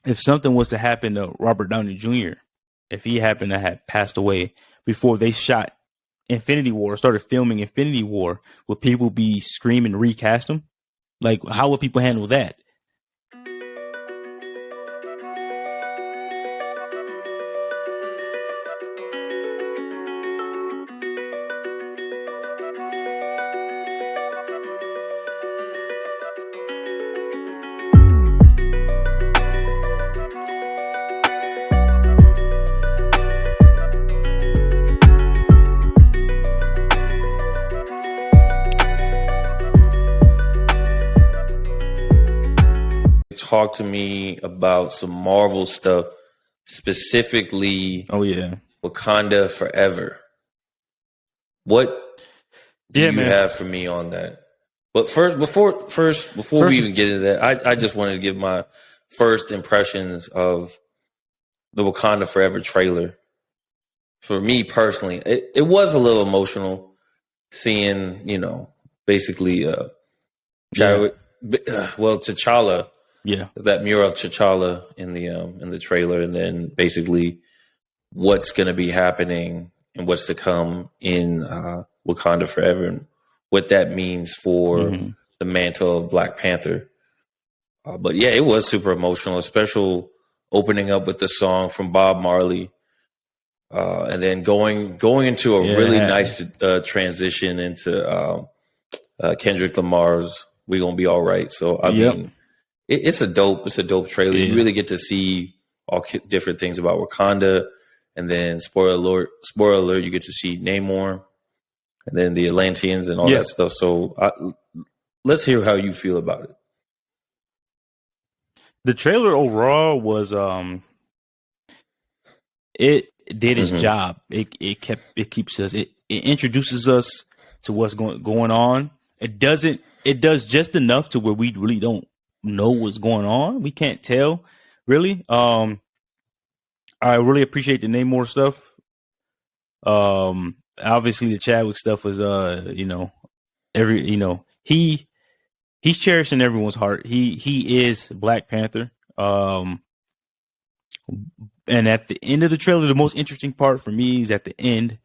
if something was to happen to Robert Downey Jr., if he happened to have passed away before they shot Infinity War, started filming Infinity War, would people be screaming recast him? Like, how would people handle that? Talk to me about some Marvel stuff, specifically Oh yeah, Wakanda Forever. What do you have for me on that? But before we even get into that, I just wanted to give my first impressions of the Wakanda Forever trailer. For me personally, it was a little emotional seeing, basically T'Challa. Yeah, that mural of T'Challa in the trailer, and then basically what's going to be happening and what's to come in Wakanda Forever, and what that means for the mantle of Black Panther. But yeah, it was super emotional, especially opening up with the song from Bob Marley, and then going into a really nice transition into Kendrick Lamar's "We Gonna Be All Right." So I mean. It's a dope trailer. Yeah. You really get to see all different things about Wakanda, and then spoiler alert, you get to see Namor, and then the Atlanteans and all that stuff. So let's hear how you feel about it. The trailer overall was it did its job. It keeps us. It introduces us to what's going on. It does just enough to where we really don't know what's going on. We can't tell really. I really appreciate the Namor stuff. Obviously the Chadwick stuff was he's cherished in everyone's heart. He is Black Panther. And at the end of the trailer, the most interesting part for me is at the end.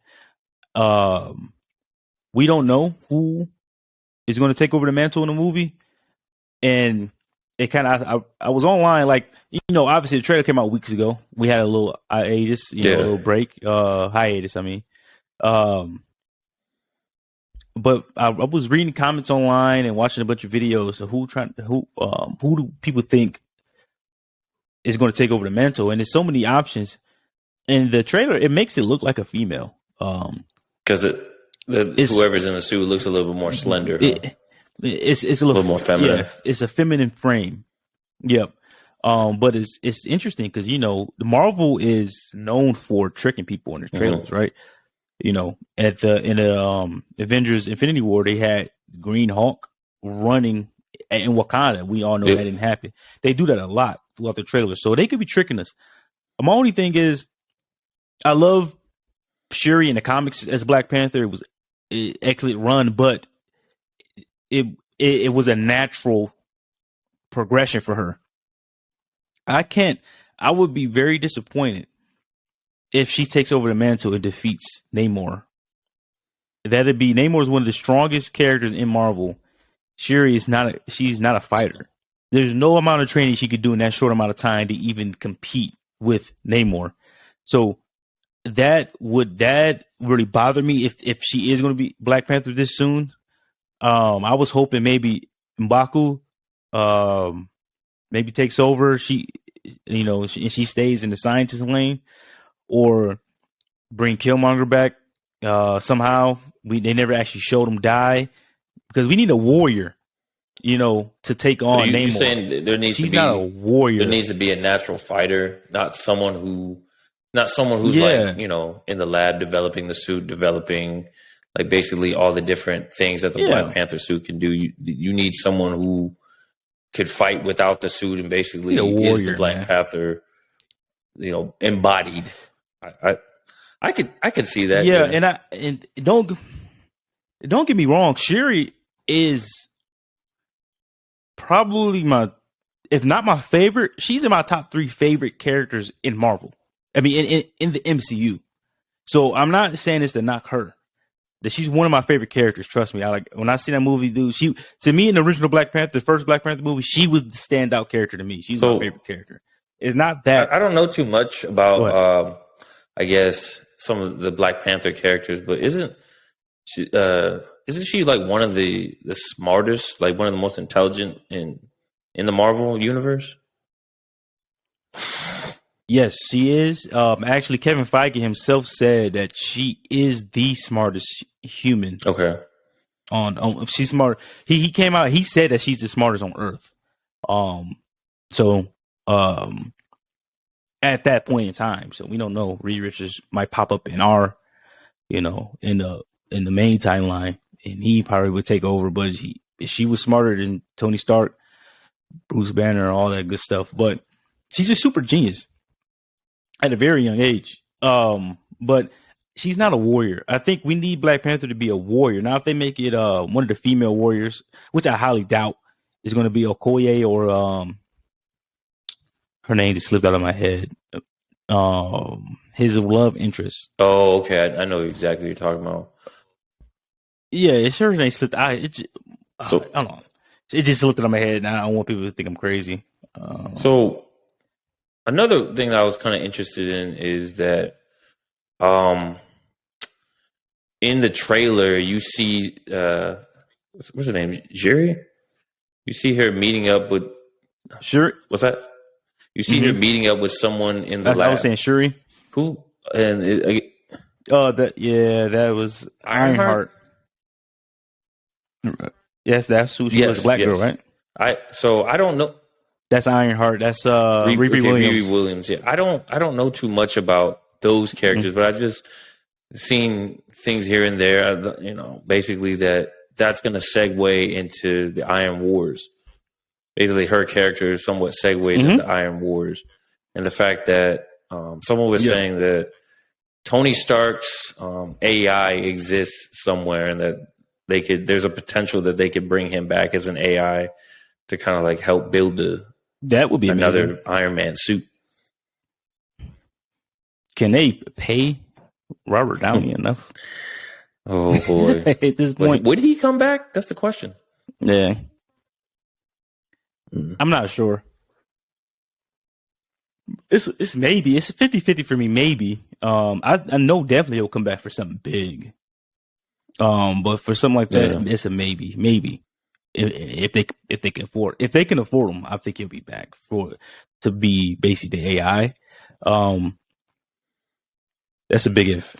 We don't know who is going to take over the mantle in the movie, and it kind of, I was online, obviously the trailer came out weeks ago. We had a little hiatus, a little break, hiatus. I mean, but I was reading comments online and watching a bunch of videos of who do people think is going to take over the mantle, and there's so many options. And the trailer, it makes it look like a female, because whoever's in the suit looks a little bit more slender. It's a little more feminine. Yeah, it's a feminine frame. Yep. But it's interesting because the Marvel is known for tricking people in their trailers, right? In the Avengers Infinity War, they had Green Hulk running in Wakanda. We all know that didn't happen. They do that a lot throughout the trailers, so they could be tricking us. My only thing is, I love Shuri in the comics as Black Panther. It was an excellent run, but it was a natural progression for her. I would be very disappointed if she takes over the mantle and defeats Namor. Namor is one of the strongest characters in Marvel. Shuri is she's not a fighter. There's no amount of training she could do in that short amount of time to even compete with Namor. So that really bother me if she is going to be Black Panther this soon. I was hoping maybe M'Baku maybe takes over. She stays in the scientist lane, or bring Killmonger back somehow. They never actually showed him die, because we need a warrior, to take on Namor. You're saying she's not a warrior. There needs to be a natural fighter, not someone who's in the lab developing the suit, developing basically all the different things that the Black Panther suit can do. You need someone who could fight without the suit and basically is the Black Panther, embodied. I could see that. Yeah, and don't get me wrong, Shuri is probably if not my favorite, she's in my top 3 favorite characters in Marvel. I mean, in the MCU. So I'm not saying this to knock her. That she's one of my favorite characters. Trust me. I like when I see that movie, dude. She to me in the original Black Panther, the first Black Panther movie, she was the standout character to me. She's my favorite character. It's not that I don't know too much about I guess some of the Black Panther characters, but isn't she like one of the smartest, like one of the most intelligent in the Marvel universe? Yes, she is. Actually, Kevin Feige himself said that she is the smartest human. Okay. She's smart. He came out. He said that she's the smartest on Earth. At that point in time, so we don't know. Reed Richards might pop up in our, in the main timeline, and he probably would take over. But she was smarter than Tony Stark, Bruce Banner, all that good stuff. But she's a super genius at a very young age. But she's not a warrior. I think we need Black Panther to be a warrior. Now, if they make it one of the female warriors, which I highly doubt is going to be Okoye or her name just slipped out of my head. His love interest. Oh, okay. I know exactly what you're talking about. Yeah, it's her name slipped. I don't know. It just slipped out of my head, and I don't want people to think I'm crazy. So another thing that I was kind of interested in is that in the trailer you see what's her name? Shuri? You see her meeting up with Shuri. What's that? You see her meeting up with someone in the lab. I was saying Shuri. Who? And that was Ironheart. Yes, that's who she was. A black girl, right? I don't know. That's Ironheart. That's Riri Williams. Riri Williams. Yeah, I don't know too much about those characters, but I just seen things here and there. Basically that's going to segue into the Iron Wars. Basically, her character somewhat segues into Iron Wars, and the fact that someone was saying that Tony Stark's AI exists somewhere, and that there's a potential that they could bring him back as an AI to kind of like help build that would be another amazing. Iron Man suit. Can they pay Robert Downey enough? Oh boy! At this point, would he come back? That's the question. Yeah. I'm not sure. It's maybe. It's 50-50 for me, maybe. I know definitely he'll come back for something big. But for something like that, it's a maybe. Maybe. If they can afford him, I think he'll be back to be basically the AI. That's a big if.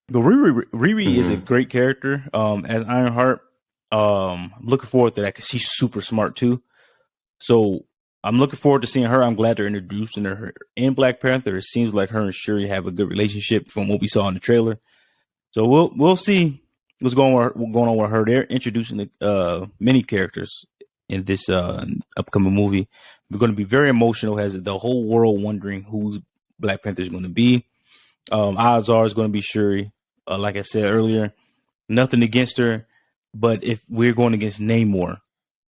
But Riri is a great character. As Ironheart. I'm looking forward to that because she's super smart too. So I'm looking forward to seeing her. I'm glad they're introducing her in Black Panther. It seems like her and Shuri have a good relationship from what we saw in the trailer. So we'll see what's going on with her. They're introducing many characters in this upcoming movie. We're going to be very emotional. Has the whole world wondering who's Black Panther is going to be. Odds are it's going to be Shuri. Like I said earlier, nothing against her, but if we're going against Namor,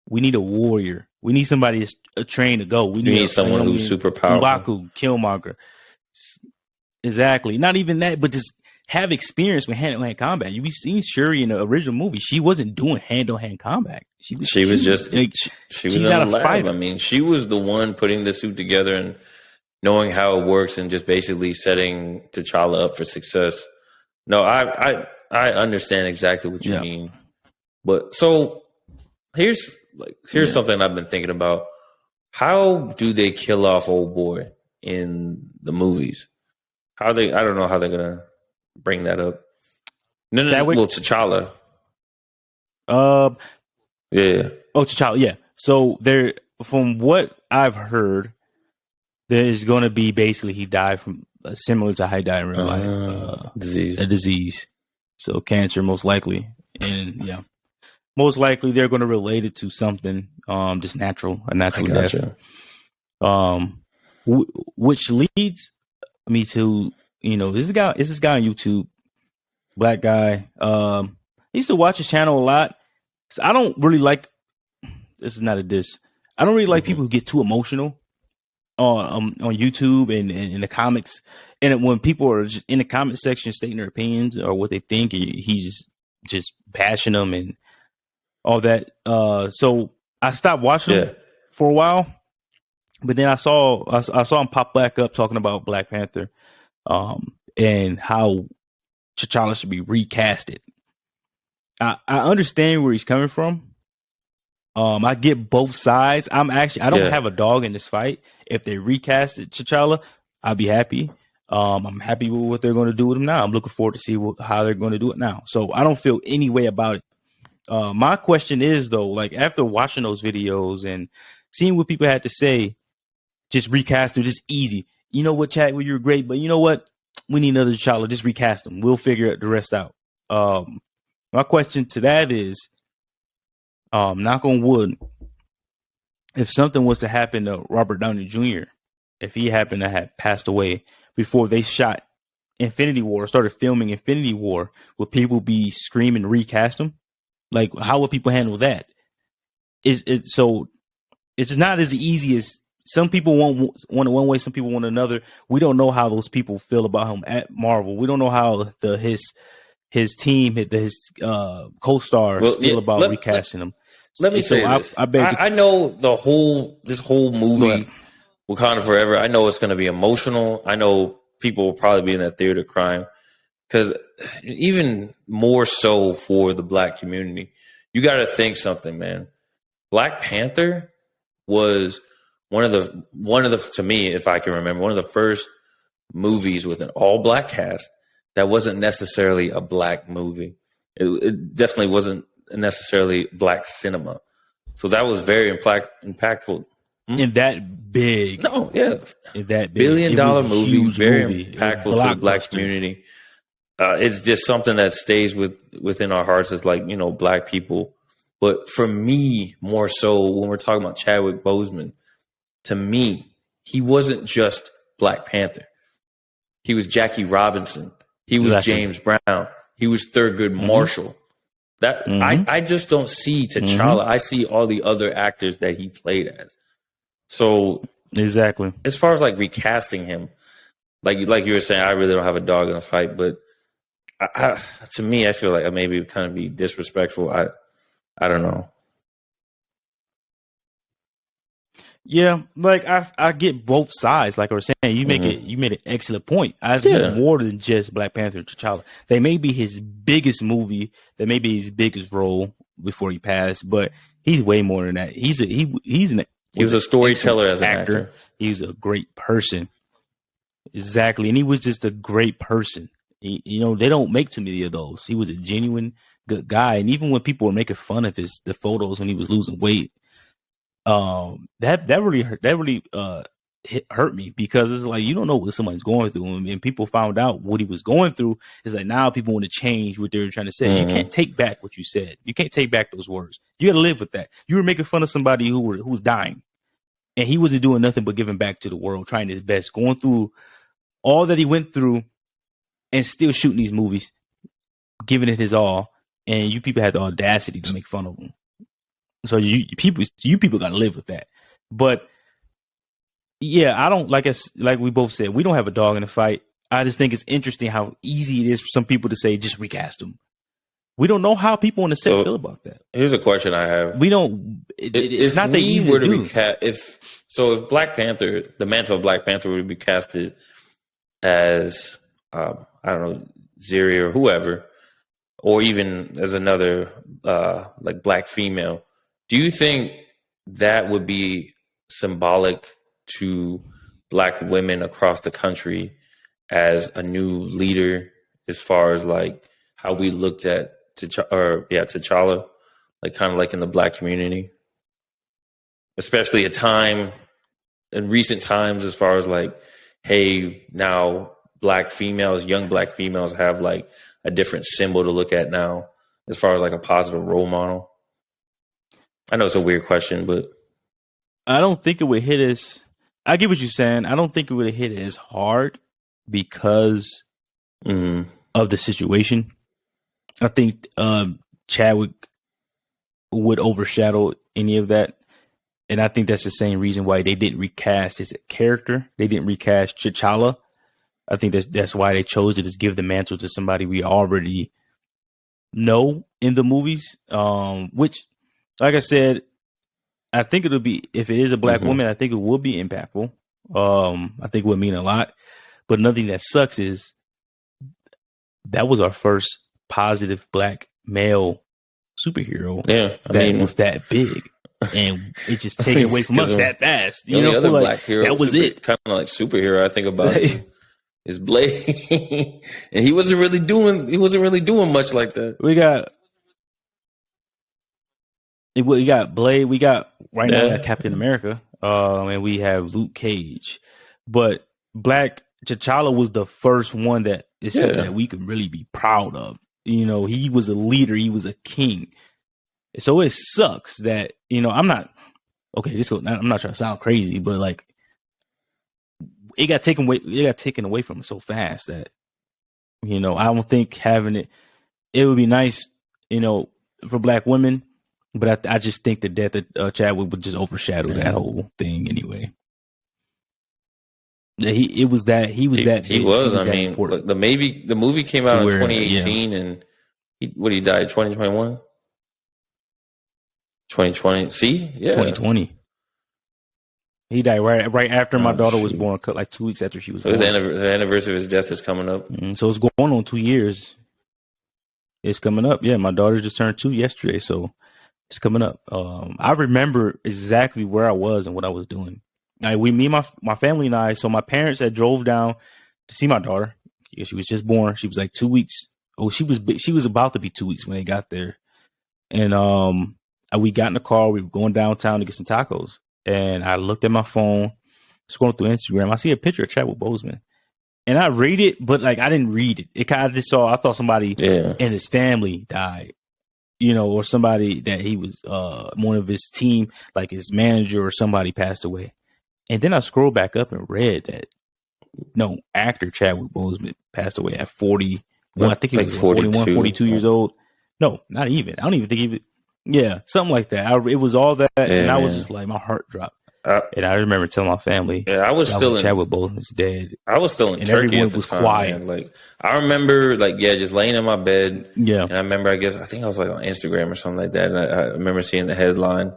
we need a warrior. We need somebody that's trained to go. We need someone who's super powerful. M'Baku, Killmonger. Exactly. Not even that, but just have experience with hand-to-hand combat. You've seen Shuri in the original movie. She wasn't doing hand-to-hand combat. She was just in the lab. Fighter. I mean, she was the one putting the suit together and knowing how it works and just basically setting T'Challa up for success. No, I understand exactly what you mean. But so here's something I've been thinking about. How do they kill off old boy in the movies? I don't know how they're gonna bring that up. No, well, T'Challa. Yeah. Oh, T'Challa. Yeah. So there, from what I've heard, there's going to be basically he died from similar to how he died in real life, a disease. So cancer, most likely, and most likely they're going to relate it to something just a natural death. Which leads me to this guy on YouTube, black guy. I used to watch his channel a lot. So I don't really like. This is not a diss. I don't really like people who get too emotional on YouTube and in the comics, and when people are just in the comment section stating their opinions or what they think, he's just bashing them and all that. So I stopped watching them for a while, but then I saw him pop back up talking about Black Panther, and how T'Challa should be recasted. I understand where he's coming from. I get both sides. I don't have a dog in this fight. If they recast T'Challa, I'll be happy. I'm happy with what they're going to do with him now. I'm looking forward to see how they're going to do it now. So I don't feel any way about it. My question is though, like after watching those videos and seeing what people had to say, just recast him, just easy. You know what, Chadwick, you're great, but you know what? We need another T'Challa. Just recast him. We'll figure the rest out. My question to that is, knock on wood, if something was to happen to Robert Downey Jr., if he happened to have passed away before they shot Infinity War, started filming Infinity War, would people be screaming recast him? Like, how would people handle that? So it's not as easy as some people want it one way, some people want another. We don't know how those people feel about him at Marvel. We don't know how his team, his co-stars feel about recasting him. Let me say this. I know this whole movie, Wakanda Forever, I know it's going to be emotional. I know people will probably be in that theater crying, because even more so for the Black community, you got to think something, man. Black Panther was one of the, to me, if I can remember, one of the first movies with an all Black cast that wasn't necessarily a Black movie. It definitely wasn't necessarily Black cinema. So that was very impactful. In that big. No, yeah. In that big. $1 billion movie, very impactful to the Black community. It's just something that stays within our hearts as, like, you know, Black people. But for me, more so when we're talking about Chadwick Boseman, to me, he wasn't just Black Panther. He was Jackie Robinson. He was James Brown. He was Thurgood Marshall. That I just don't see T'Challa. I see all the other actors that he played as. So exactly, as far as like recasting him, like you were saying, I really don't have a dog in the fight. But to me, I feel like I maybe kind of be disrespectful. I don't know. Yeah, like I get both sides. Like I was saying, you made an excellent point. I think it's more than just Black Panther and T'Challa. They may be his biggest movie, that may be his biggest role before he passed, but he's way more than that. He's a storyteller as an actor. He's a great person. Exactly, and he was just a great person. You know, they don't make too many of those. He was a genuine good guy, and even when people were making fun of the photos when he was losing weight, that really hurt me, because it's like, you don't know what somebody's going through, and people found out what he was going through. It's like now people want to change what they were trying to say. You can't take back what you said. You can't take back those words. You got to live with that. You were making fun of somebody who was dying, and he wasn't doing nothing but giving back to the world, trying his best, going through all that he went through, and still shooting these movies, giving it his all. And you people had the audacity to make fun of him. So you people got to live with that. But yeah, I don't like we both said, we don't have a dog in the fight. I just think it's interesting how easy it is for some people to say just recast him. We don't know how people on the set feel about that. Here's a question I have. We don't. It's not that easy to do. If Black Panther, the mantle of Black Panther would be casted as I don't know, Ziri or whoever, or even as another like Black female. Do you think that would be symbolic to Black women across the country as a new leader, as far as like how we looked at T'Challa, like kind of like in the Black community, especially in recent times, as far as like, hey, now young Black females have like a different symbol to look at now, as far as like a positive role model? I know it's a weird question, but I don't think it would hit us. I get what you're saying. I don't think it would hit as hard because of the situation. I think Chadwick would overshadow any of that. And I think that's the same reason why they didn't recast his character. They didn't recast T'Challa. I think that's why they chose to just give the mantle to somebody we already know in the movies. Which, like I said, I think it'll be, if it is a black woman, I think it will be impactful. I think it would mean a lot. But another thing that sucks is that was our first positive black male superhero. Yeah, that was that big. And it just taken away from us that fast. You know, the other like, black hero that was it. Kind of like superhero I think about is Blade. And he wasn't really doing much like that. We got Blade, we got right now we got Captain America, and we have Luke Cage. But Black T'Challa was the first one that is something that we could really be proud of. You know, he was a leader, he was a king. So it sucks that, you know, I'm not trying to sound crazy, but like it got taken away from us so fast that, you know, I don't think having it would be nice, you know, for black women, but I just think the death of Chadwick would just overshadow that whole thing anyway. He was. I mean, look, the movie came out in 2018, and he died 2021. 2020. See, 2020. He died right after my daughter was born, like 2 weeks after she was born. The anniversary of his death is coming up. So it's going on 2 years. It's coming up. Yeah, my daughter just turned 2 yesterday, so it's coming up. I remember exactly where I was and what I was doing. Like my family and I. So my parents had drove down to see my daughter. Yeah, she was just born. She was like 2 weeks. Oh, she was about to be 2 weeks when they got there, and we got in the car. We were going downtown to get some tacos. And I looked at my phone, scrolling through Instagram. I see a picture of Chadwick Boseman. And I read it, but like I didn't read it. It kind of just I thought somebody in his family died, you know, or somebody that he was one of his team, like his manager or somebody passed away. And then I scrolled back up and read that actor Chadwick Boseman passed away at 40. Well, I think he was 41, 42 years old. No, not even. I don't even think he was. Yeah, something like that. It was all that, and I was just like, my heart dropped. And I remember telling my family, I was still in Chadwick Boseman's dead. I was still in and Turkey everyone at the was time. quiet. Man. Like I remember, just laying in my bed. Yeah, and I remember, I think I was like on Instagram or something like that, and I remember seeing the headline,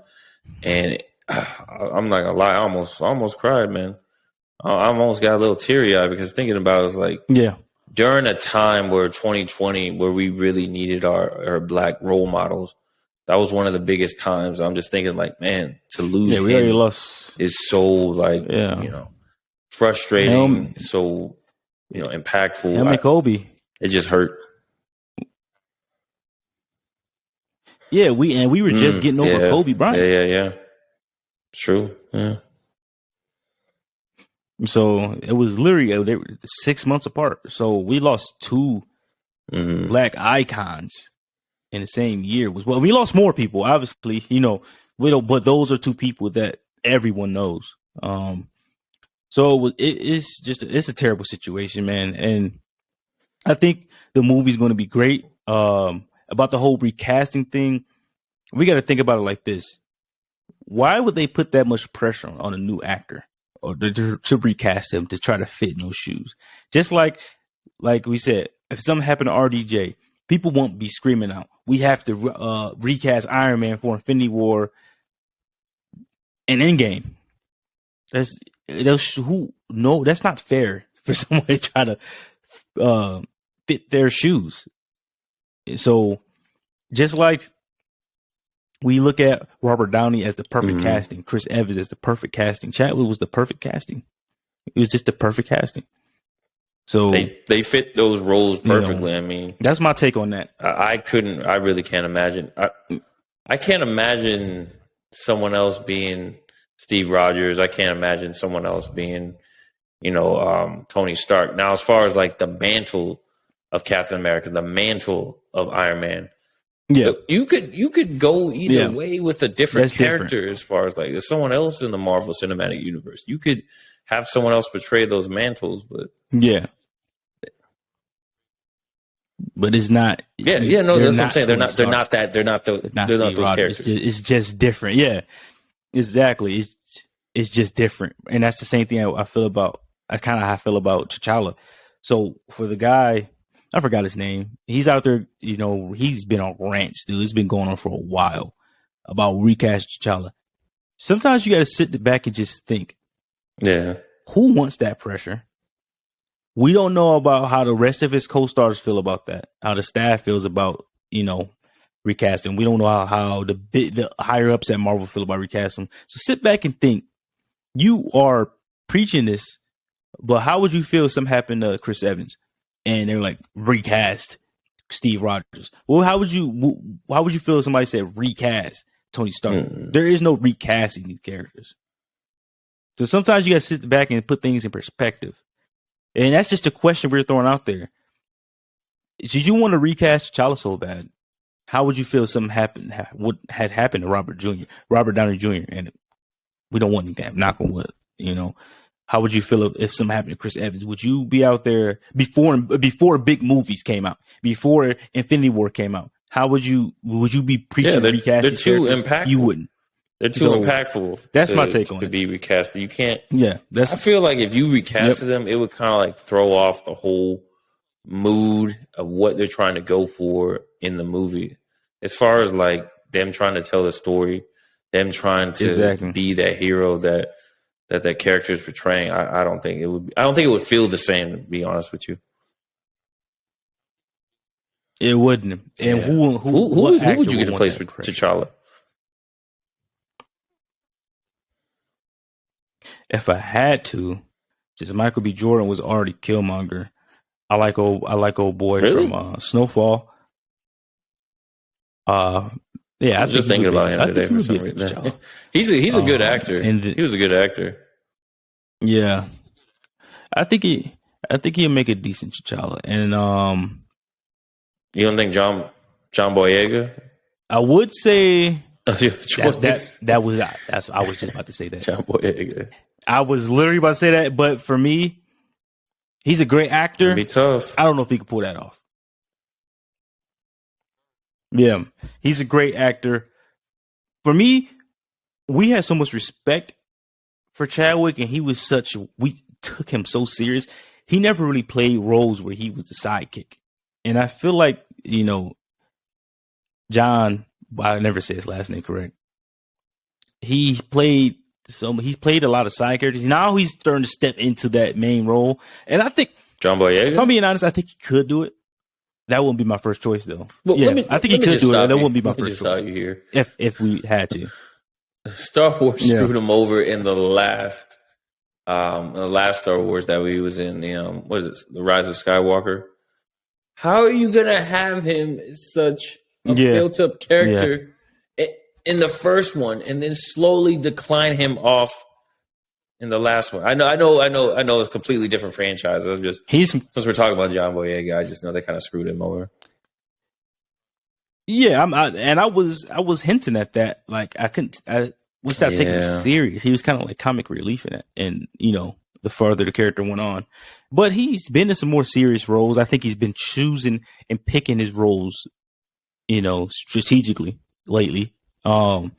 and I'm not gonna lie, I almost cried, man. I almost got a little teary eyed because thinking about it was like, during a time where 2020, where we really needed our black role models. That was one of the biggest times. I'm just thinking, like, man, to lose him is so, frustrating, so, impactful. Him and Kobe. It just hurt. Yeah, we were just getting over Kobe Bryant. Yeah. It's true. Yeah. So it was literally they were 6 months apart. So we lost two black icons in the same year. We lost more people, obviously, but those are two people that everyone knows. So it's a terrible situation, man. And I think the movie's going to be great. About the whole recasting thing, we got to think about it like this. Why would they put that much pressure on a new actor or to recast him to try to fit in those shoes? Just like we said, if something happened to RDJ, people won't be screaming out, we have to recast Iron Man for Infinity War and Endgame. That's not fair for someone to try to fit their shoes. So just like we look at Robert Downey as the perfect casting, Chris Evans as the perfect casting, Chadwick was the perfect casting. It was just the perfect casting. So they fit those roles perfectly. I mean, that's my take on that. I really can't imagine. I can't imagine someone else being Steve Rogers. I can't imagine someone else being, Tony Stark. Now, as far as like the mantle of Captain America, the mantle of Iron Man, you could go either way with a different character. As far as like there's someone else in the Marvel Cinematic Universe, you could have someone else portray those mantles, but but it's not. That's what I'm saying. They're not those characters. It's just different. Yeah. exactly. It's just different, and that's the same thing I feel about. I kind of how I feel about T'Challa. So for the guy, I forgot his name. He's out there. He's been on rants, dude. It's been going on for a while about recast T'Challa. Sometimes you got to sit back and just think. Yeah. Who wants that pressure? We don't know about how the rest of his co-stars feel about that. How the staff feels about recasting. We don't know how the higher ups at Marvel feel about recasting. So sit back and think. You are preaching this, but how would you if something happened to Chris Evans and they're like recast Steve Rogers? Well, how would you feel if somebody said recast Tony Stark? There is no recasting these characters. So sometimes you got to sit back and put things in perspective. And that's just a question we're throwing out there. Should you want to recast T'Challa so bad? How would you feel if something happened? What had happened to Robert Downey Jr. And we don't want anything. Knock on wood. How would you feel if something happened to Chris Evans? Would you be out there before big movies came out, before Infinity War came out? How would you be preaching recasting? They're too impactful. You wouldn't. They're too impactful. That's my take on it. To be recasted, you can't. Yeah, I feel like if you recasted them, it would kind of like throw off the whole mood of what they're trying to go for in the movie. As far as like them trying to tell the story, them trying to be that hero that character is portraying, I don't think it would. I don't think it would feel the same. To be honest with you, it wouldn't. And who would you get to place with T'Challa? If I had to, since Michael B. Jordan was already Killmonger, I like old boy from Snowfall. Yeah, I was just thinking about him today for some reason. He's a good actor. He was a good actor. Yeah, I think he'll make a decent T'Challa. And you don't think John Boyega? I would say I was just about to say that. John Boyega. I was literally about to say that, but for me, he's a great actor. It'd be tough. I don't know if he could pull that off. Yeah, he's a great actor. For me, we had so much respect for Chadwick, and we took him so serious. He never really played roles where he was the sidekick. And I feel like, John, I never say his last name correct. He's played a lot of side characters. Now he's starting to step into that main role. And I think John Boyega, if I'm being honest, I think he could do it. That wouldn't be my first choice, though. Well, I think he could do it. That wouldn't be my first choice. You here. If we had to. Star Wars screwed him over in the last Star Wars that we was in, the The Rise of Skywalker. How are you gonna have him such a built up character in the first one and then slowly decline him off in the last one? I know it's a completely different franchise. Since we're talking about John Boyega, I just know they kind of screwed him over. Yeah, I was hinting at that. Like we stopped taking him serious. He was kind of like comic relief in it, and the further the character went on. But he's been in some more serious roles. I think he's been choosing and picking his roles, strategically lately. Like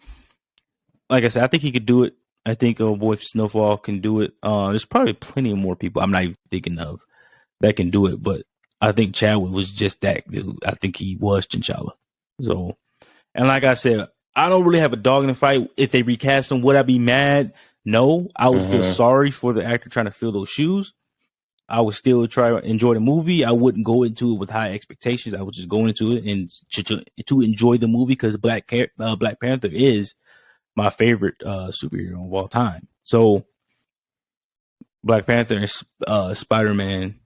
I said, I think he could do it. I think boy Snowfall can do it. There's probably plenty of more people I'm not even thinking of that can do it, but I think Chadwick was just that dude. I think he was T'Challa. So, and like I said, I don't really have a dog in the fight. If they recast him, would I be mad? No, I would feel sorry for the actor trying to fill those shoes. I would still try to enjoy the movie. I wouldn't go into it with high expectations. I would just go into it and to enjoy the movie because Black Panther is my favorite superhero of all time. So Black Panther and Spider-Man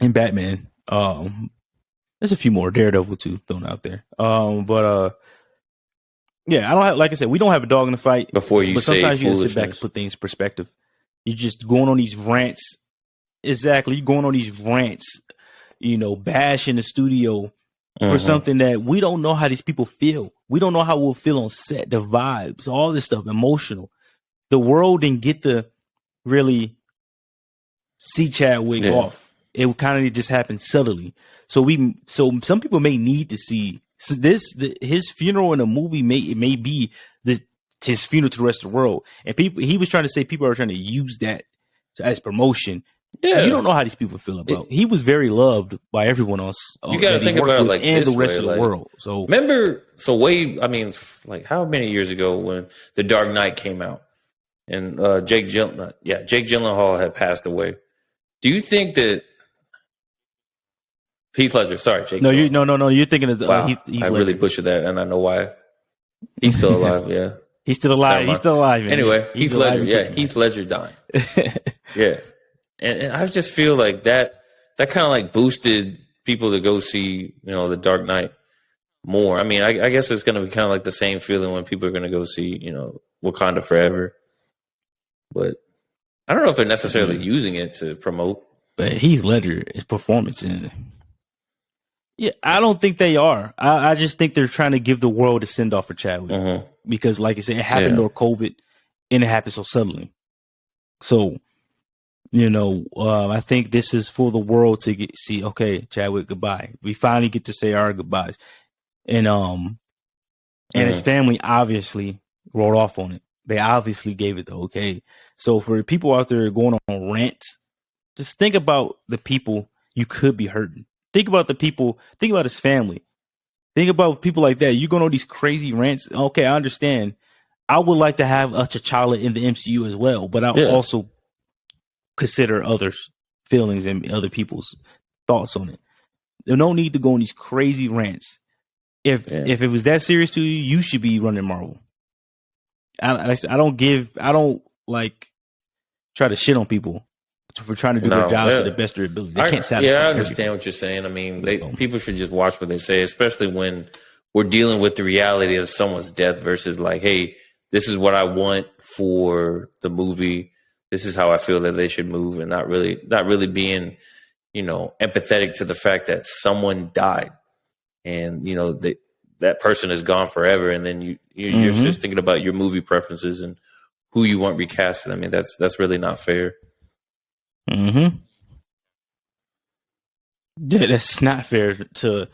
and Batman. There's a few more, Daredevil too thrown out there. Yeah, I don't have, like I said, we don't have a dog in the fight. But sometimes you sit back and put things in perspective. You're just going on these rants. Exactly, you're going on these rants, bashing the studio for something that we don't know how these people feel. We don't know how we'll feel on set, the vibes, all this stuff, emotional. The world didn't get to really see Chadwick off. It kind of just happened subtly. So some people may need to see his funeral in a movie may be his funeral to the rest of the world. And he was trying to say people are trying to use that as promotion. Yeah, you don't know how these people feel about. He was very loved by everyone else. You got to think about it like and this the rest way, of the world. So remember, like how many years ago when The Dark Knight came out and Jake Gyllenhaal had passed away. Do you think that Heath Ledger? Sorry, Jake. No, you're thinking of wow. Heath I Ledger. really butchered that, and I know why. He's still alive. Yeah, he's still alive. He's still alive. Man. Anyway, Heath Ledger. Yeah, Heath Ledger dying. Yeah, and I just feel like that kind of like boosted people to go see The Dark Knight more. I mean, I guess it's going to be kind of like the same feeling when people are going to go see Wakanda Forever, but I don't know if they're necessarily using it to promote. But Heath Ledger is performance in it. Yeah, I don't think they are. I just think they're trying to give the world a send off for Chadwick because, like I said, it happened during COVID, and it happened so suddenly. So, I think this is for the world to see. Okay, Chadwick, goodbye. We finally get to say our goodbyes, and his family obviously wrote off on it. They obviously gave it the okay. So for people out there going on rants, just think about the people you could be hurting. Think about the people. Think about his family. Think about people like that. You're going on these crazy rants. Okay, I understand. I would like to have a T'Challa in the MCU as well, but I also consider others' feelings and other people's thoughts on it. There's no need to go on these crazy rants. If it was that serious to you, you should be running Marvel. I don't like try to shit on people for trying to do their jobs to the best of their ability. They can't satisfy. I understand what you're saying. I mean, people should just watch what they say, especially when we're dealing with the reality of someone's death versus like, hey, this is what I want for the movie. This is how I feel that they should move, and not really being, empathetic to the fact that someone died, and that person is gone forever, and then you're just thinking about your movie preferences and who you want recasted. I mean, that's really not fair. Yeah, that's not fair to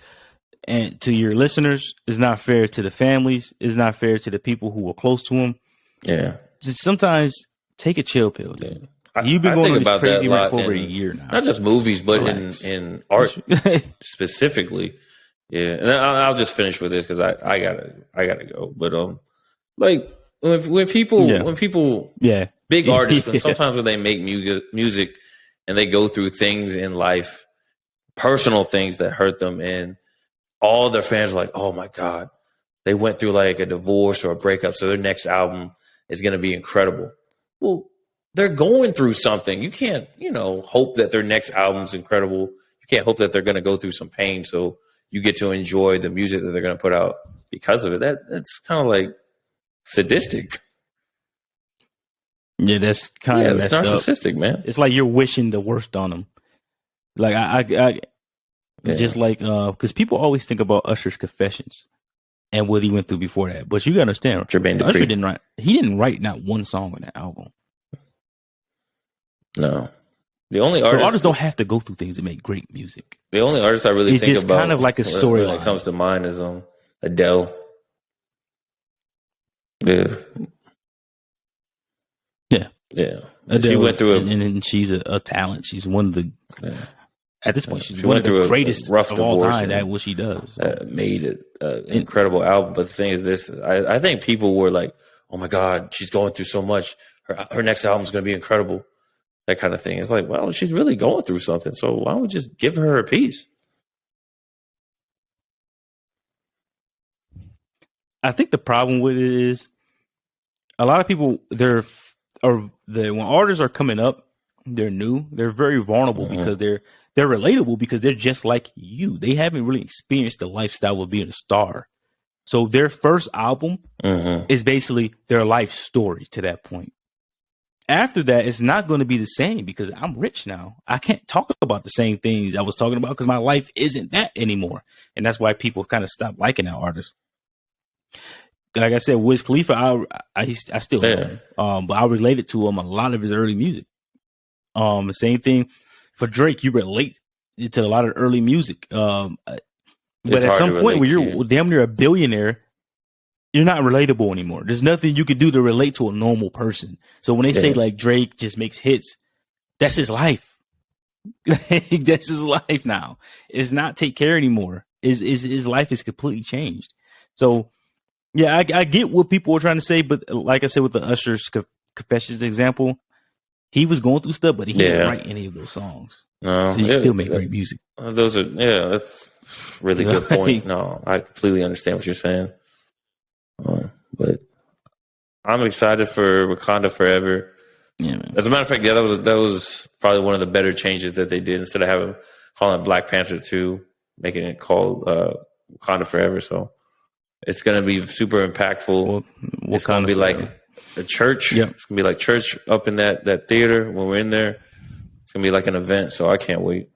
your listeners. It's not fair to the families. It's not fair to the people who were close to him. Yeah, just sometimes take a chill pill. Yeah. You've been going on this crazy rant for over a year now. Not just movies, but in art specifically. Yeah, and I'll just finish with this because I gotta go. But like when people big artists, when sometimes when they make music and they go through things in life, personal things that hurt them, and all their fans are like, oh my God, they went through like a divorce or a breakup, so their next album is going to be incredible. Well, they're going through something. You can't, hope that their next album's incredible. You can't hope that they're going to go through some pain so you get to enjoy the music that they're going to put out because of it. That's kind of like sadistic. Yeah, that's kind of it's narcissistic, man. It's like you're wishing the worst on them. Like just like because people always think about Usher's Confessions and what he went through before that. But you gotta understand, Usher didn't write not one song on that album. No. The only artists don't have to go through things to make great music. The only artist I really think about, it's just kind of like a story that comes to mind is Adele. Yeah. Adele, she went through and she's a talent. She's one of the at this point she's one of the greatest rough of all time at what she does. Made an incredible album. But the thing is, this I think people were like, "Oh my God, she's going through so much. Her next album is going to be incredible." That kind of thing. It's like, well, she's really going through something. So why don't we just give her a piece? I think the problem with it is a lot of people when artists are coming up, they're new, they're very vulnerable because they're relatable because they're just like you. They haven't really experienced the lifestyle of being a star. So their first album is basically their life story to that point. After that, it's not going to be the same because I'm rich now. I can't talk about the same things I was talking about because my life isn't that anymore. And that's why people kind of stop liking that artist. Like I said, Wiz Khalifa, I still love him, but I related to him a lot of his early music. The same thing for Drake. You relate to a lot of early music, but at some point when you're damn near a billionaire, you're not relatable anymore. There's nothing you can do to relate to a normal person. So when they say like Drake just makes hits, that's his life. That's his life now. It's not Take Care anymore. His life is completely changed. So yeah, I get what people were trying to say, but like I said with the Usher's Confessions example, he was going through stuff, but he didn't write any of those songs. No, so he still make great music. Those are that's a really good point. No, I completely understand what you're saying. But I'm excited for Wakanda Forever. Yeah, man. As a matter of fact, that was probably one of the better changes that they did. Instead of calling it Black Panther 2, making it called Wakanda Forever. So it's going to be super impactful. It's going to be like a church. Yep. It's going to be like church up in that theater when we're in there. It's going to be like an event. So I can't wait.